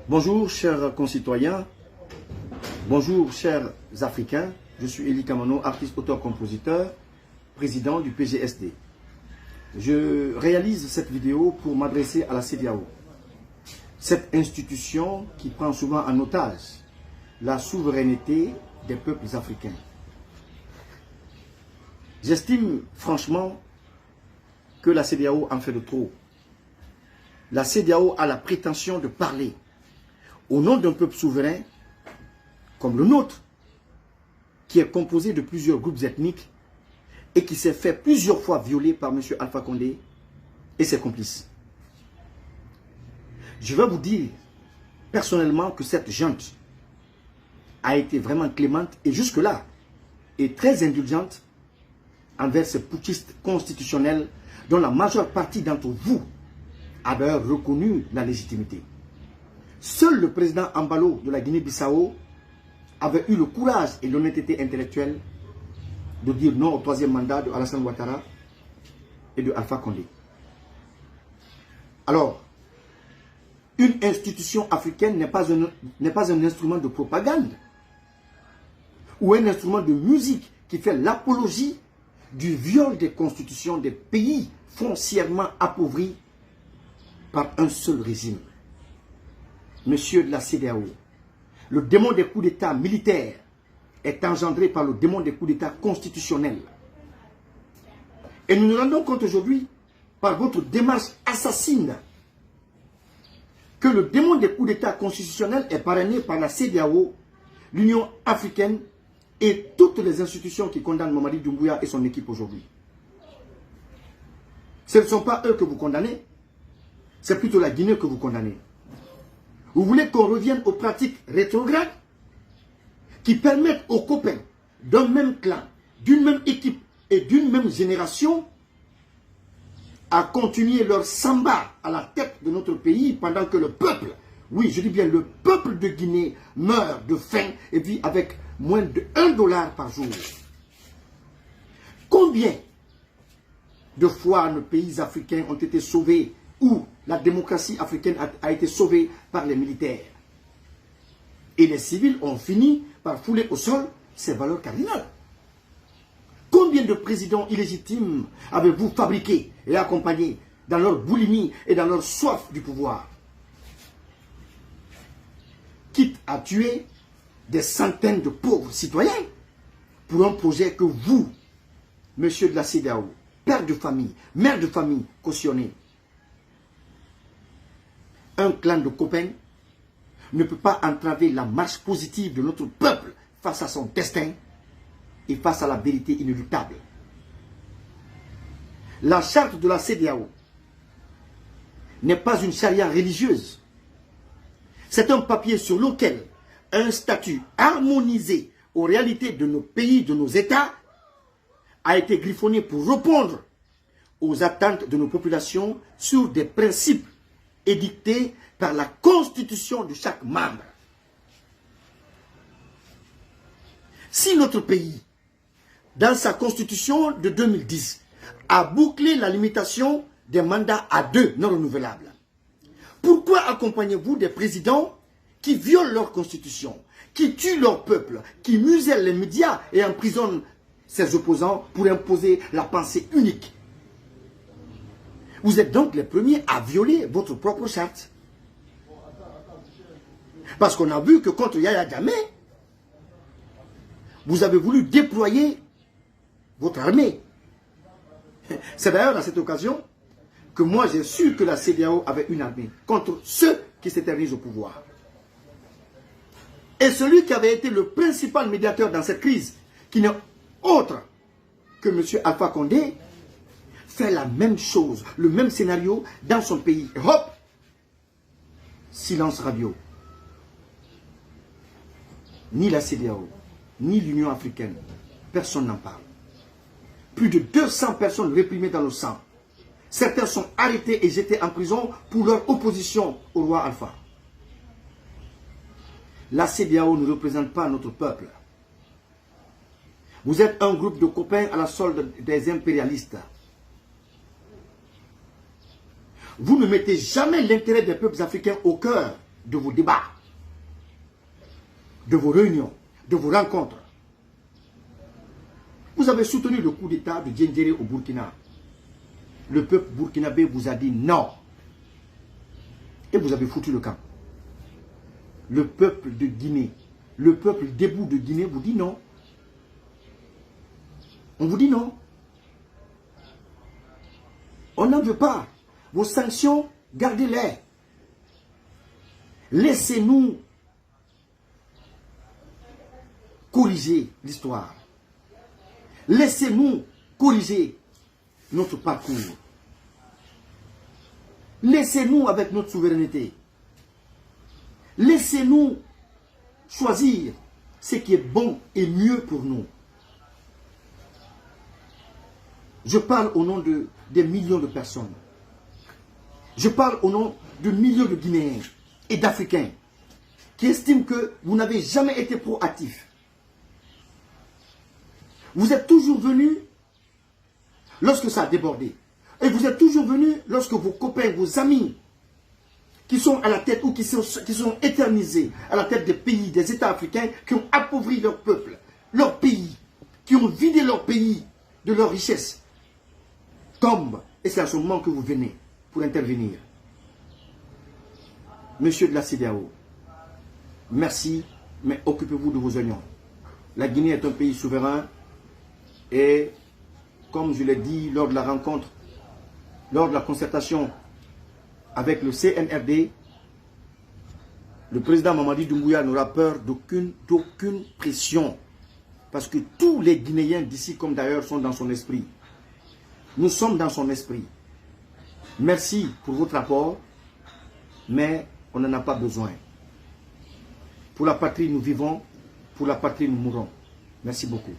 Bonjour chers concitoyens, bonjour chers Africains, je suis Eli Kamano, artiste, auteur, compositeur, président du PGSD. Je réalise cette vidéo pour m'adresser à la CEDEAO, cette institution qui prend souvent en otage la souveraineté des peuples africains. J'estime franchement que la CEDEAO en fait de trop. La CEDEAO a la prétention de parler au nom d'un peuple souverain comme le nôtre, qui est composé de plusieurs groupes ethniques et qui s'est fait plusieurs fois violer par M. Alpha Condé et ses complices. Je vais vous dire personnellement que cette junte a été vraiment clémente et jusque-là est très indulgente envers ces putschistes constitutionnels dont la majeure partie d'entre vous a d'ailleurs reconnu la légitimité. Seul le président Ambalo de la Guinée-Bissau avait eu le courage et l'honnêteté intellectuelle de dire non au troisième mandat de Alassane Ouattara et de Alpha Condé. Alors, une institution africaine n'est pas un instrument de propagande ou un instrument de musique qui fait l'apologie du viol des constitutions des pays foncièrement appauvris par un seul régime. Monsieur de la CEDEAO, le démon des coups d'État militaires est engendré par le démon des coups d'État constitutionnels. Et nous nous rendons compte aujourd'hui, par votre démarche assassine, que le démon des coups d'État constitutionnels est parrainé par la CEDEAO, l'Union africaine et toutes les institutions qui condamnent Mamadi Doumbouya et son équipe aujourd'hui. Ce ne sont pas eux que vous condamnez, c'est plutôt la Guinée que vous condamnez. Vous voulez qu'on revienne aux pratiques rétrogrades qui permettent aux copains d'un même clan, d'une même équipe et d'une même génération à continuer leur samba à la tête de notre pays pendant que le peuple, oui je dis bien le peuple de Guinée meurt de faim et vit avec moins de $1 par jour. Combien de fois nos pays africains ont été sauvés où la démocratie africaine a été sauvée par les militaires. Et les civils ont fini par fouler au sol ces valeurs cardinales. Combien de présidents illégitimes avez-vous fabriqués et accompagnés dans leur boulimie et dans leur soif du pouvoir? Quitte à tuer des centaines de pauvres citoyens pour un projet que vous, monsieur de la CEDEAO, père de famille, mère de famille, cautionnez. Un clan de copains ne peut pas entraver la marche positive de notre peuple face à son destin et face à la vérité inéluctable. La charte de la CEDEAO n'est pas une charia religieuse. C'est un papier sur lequel un statut harmonisé aux réalités de nos pays, de nos États, a été griffonné pour répondre aux attentes de nos populations sur des principes édicté par la constitution de chaque membre. Si notre pays, dans sa constitution de 2010, a bouclé la limitation des mandats à 2 non renouvelables, pourquoi accompagnez-vous des présidents qui violent leur constitution, qui tuent leur peuple, qui musellent les médias et emprisonnent ses opposants pour imposer la pensée unique? Vous êtes donc les premiers à violer votre propre charte. Parce qu'on a vu que contre Yaya Jammeh, vous avez voulu déployer votre armée. C'est d'ailleurs à cette occasion que moi j'ai su que la CEDEAO avait une armée contre ceux qui s'éternisent au pouvoir. Et celui qui avait été le principal médiateur dans cette crise, qui n'est autre que M. Alpha Condé, fait la même chose, le même scénario dans son pays. Et hop, silence radio. Ni la CEDEAO, ni l'Union africaine, personne n'en parle. Plus de 200 personnes réprimées dans le sang. Certains sont arrêtés et jetés en prison pour leur opposition au roi Alpha. La CEDEAO ne représente pas notre peuple. Vous êtes un groupe de copains à la solde des impérialistes. Vous ne mettez jamais l'intérêt des peuples africains au cœur de vos débats, de vos réunions, de vos rencontres. Vous avez soutenu le coup d'État de Diendéré au Burkina. Le peuple burkinabé vous a dit non. Et vous avez foutu le camp. Le peuple de Guinée, le peuple debout de Guinée vous dit non. On vous dit non. On n'en veut pas. Vos sanctions, gardez-les. Laissez-nous corriger l'histoire. Laissez-nous corriger notre parcours. Laissez-nous avec notre souveraineté. Laissez-nous choisir ce qui est bon et mieux pour nous. Je parle au nom des millions de personnes. Je parle au nom de millions de Guinéens et d'Africains qui estiment que vous n'avez jamais été proactifs. Vous êtes toujours venus lorsque ça a débordé. Et vous êtes toujours venus lorsque vos copains, vos amis, qui sont à la tête ou qui sont éternisés à la tête des pays, des États africains, qui ont appauvri leur peuple, leur pays, qui ont vidé leur pays de leur richesse, tombent. Et c'est à ce moment que vous venez pour intervenir. Monsieur de la CEDEAO, merci, mais occupez-vous de vos oignons. La Guinée est un pays souverain et, comme je l'ai dit lors de la rencontre, lors de la concertation avec le CNRD, le président Mamadi Doumbouya n'aura peur d'aucune pression. Parce que tous les Guinéens d'ici, comme d'ailleurs, sont dans son esprit. Nous sommes dans son esprit. Merci pour votre apport, mais on n'en a pas besoin. Pour la patrie, nous vivons. Pour la patrie, nous mourrons. Merci beaucoup.